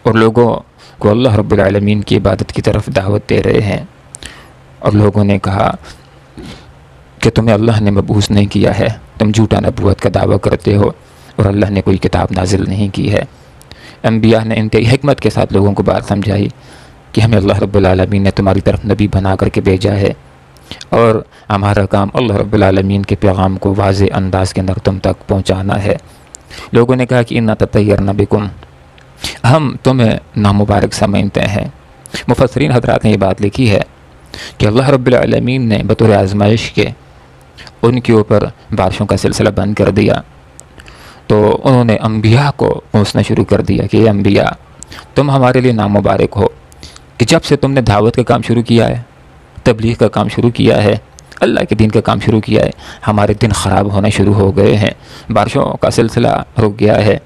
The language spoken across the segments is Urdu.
اور لوگوں کو اللہ رب العالمین کی عبادت کی طرف دعوت دے رہے ہیں۔ اور لوگوں نے کہا کہ تمہیں اللہ نے مبعوث نہیں کیا ہے، تم جھوٹا نبوت کا دعویٰ کرتے ہو، اور اللہ نے کوئی کتاب نازل نہیں کی ہے۔ انبیاء نے انتہائی حکمت کے ساتھ لوگوں کو بات سمجھائی کہ ہمیں اللہ رب العالمین نے تمہاری طرف نبی بنا کر کے بھیجا ہے، اور ہمارا کام اللہ رب العالمین کے پیغام کو واضح انداز کے اندر تم تک پہنچانا ہے۔ لوگوں نے کہا کہ انا تطیرنا بکم، ہم تمہیں نامبارک سمجھتے ہیں۔ مفسرین حضرات نے یہ بات لکھی ہے کہ اللہ رب العالمین نے بطور آزمائش کے ان کے اوپر بارشوں کا سلسلہ بند کر دیا، تو انہوں نے انبیاء کو پوچھنا شروع کر دیا کہ اے انبیاء، تم ہمارے لیے نامبارک ہو کہ جب سے تم نے دعوت کا کام شروع کیا ہے، تبلیغ کا کام شروع کیا ہے، اللہ کے دین کا کام شروع کیا ہے، ہمارے دن خراب ہونا شروع ہو گئے ہیں، بارشوں کا سلسلہ رک گیا ہے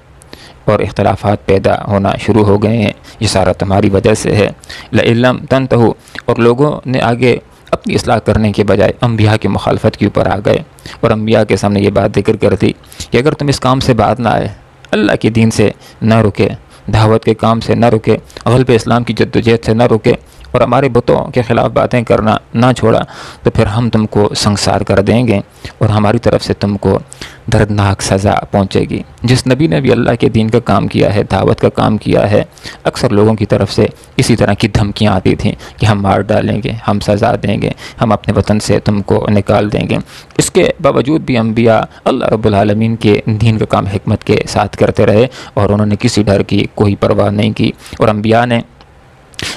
اور اختلافات پیدا ہونا شروع ہو گئے ہیں، یہ سارا تمہاری وجہ سے ہے۔ لئن لم تنتہوا، اور لوگوں نے آگے اپنی اصلاح کرنے کے بجائے انبیاء کی مخالفت کے اوپر آ گئے، اور انبیاء کے سامنے یہ بات ذکر کر دی کہ اگر تم اس کام سے باز نہ آئے، اللہ کے دین سے نہ رکے، دعوت کے کام سے نہ رکے، غلبہ اسلام کی جدوجہد سے نہ رکے، اور ہمارے بتوں کے خلاف باتیں کرنا نہ چھوڑا، تو پھر ہم تم کو سنسار کر دیں گے، اور ہماری طرف سے تم کو دردناک سزا پہنچے گی۔ جس نبی نے بھی اللہ کے دین کا کام کیا ہے، دعوت کا کام کیا ہے، اکثر لوگوں کی طرف سے اسی طرح کی دھمکیاں آتی تھیں کہ ہم مار ڈالیں گے، ہم سزا دیں گے، ہم اپنے وطن سے تم کو نکال دیں گے۔ اس کے باوجود بھی انبیاء اللہ رب العالمین کے دین کا کام حکمت کے ساتھ کرتے رہے، اور انہوں نے کسی ڈر کی کوئی پرواہ نہیں کی، اور انبیاء نے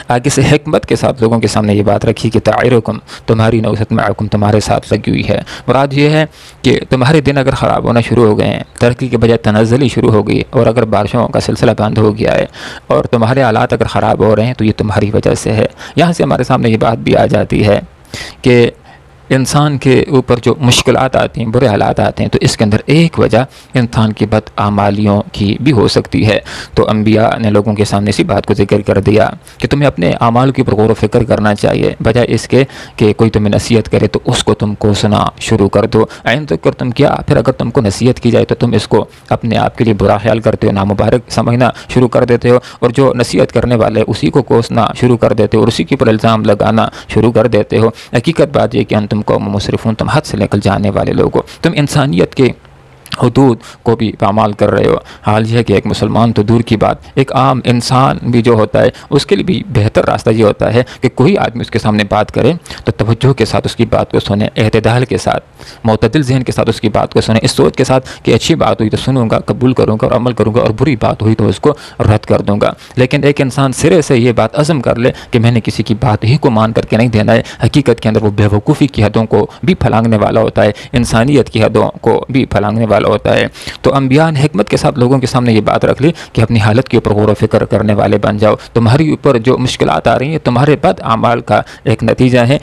آگے سے حکمت کے ساتھ لوگوں کے سامنے یہ بات رکھی کہ تعیرکم، تمہاری نوست معکم، تمہارے ساتھ لگی ہوئی ہے۔ مراد یہ ہے کہ تمہارے دن اگر خراب ہونا شروع ہو گئے ہیں، ترقی کے بجائے تنزلی شروع ہو گئی، اور اگر بارشوں کا سلسلہ بند ہو گیا ہے، اور تمہارے حالات اگر خراب ہو رہے ہیں، تو یہ تمہاری وجہ سے ہے۔ یہاں سے ہمارے سامنے یہ بات بھی آ جاتی ہے کہ انسان کے اوپر جو مشکلات آتی ہیں، برے حالات آتے ہیں، تو اس کے اندر ایک وجہ انسان کی بدعمالیوں کی بھی ہو سکتی ہے۔ تو انبیاء نے لوگوں کے سامنے اسی بات کو ذکر کر دیا کہ تمہیں اپنے اعمال کے اوپر غور و فکر کرنا چاہیے، بجائے اس کے کہ کوئی تمہیں نصیحت کرے تو اس کو تم کوسنا شروع کر دو۔ عین تک کر تم کیا، پھر اگر تم کو نصیحت کی جائے تو تم اس کو اپنے آپ کے لیے برا خیال کرتے ہو، نامبارک سمجھنا شروع کر دیتے ہو، اور جو نصیحت کرنے والے اسی کو کوسنا شروع کر دیتے ہو، اور اسی کے اوپر الزام لگانا شروع کر دیتے ہو۔ حقیقت بات یہ کہ انتم قوم مسرفون، تم حد سے نکل جانے والے لوگ ہو، تم انسانیت کے حدود کو بھی پامال کر رہے ہو۔ حال یہ ہے کہ ایک مسلمان تو دور کی بات، ایک عام انسان بھی جو ہوتا ہے، اس کے لیے بھی بہتر راستہ یہ ہوتا ہے کہ کوئی آدمی اس کے سامنے بات کرے تو توجہ کے ساتھ اس کی بات کو سنیں، اعتدال کے ساتھ، معتدل ذہن کے ساتھ اس کی بات کو سنیں، اس سوچ کے ساتھ کہ اچھی بات ہوئی تو سنوں گا، قبول کروں گا اور عمل کروں گا، اور بری بات ہوئی تو اس کو رد کر دوں گا۔ لیکن ایک انسان سرے سے یہ بات عزم کر لے کہ میں نے کسی کی بات ہی کو مان کر کے نہیں دینا ہے، حقیقت کے اندر وہ بیوقوفی کی حدوں کو بھی پھلانگنے والا ہوتا ہے، انسانیت کی حدوں کو بھی پھلانگنے والا ہوتا ہے۔ تو انبیاء نے حکمت کے ساتھ لوگوں کے سامنے یہ بات رکھ لی کہ اپنی حالت کے اوپر غور و فکر کرنے والے بن جاؤ، تمہاری اوپر جو مشکلات آ رہی ہیں تمہارے بد اعمال کا ایک نتیجہ ہے۔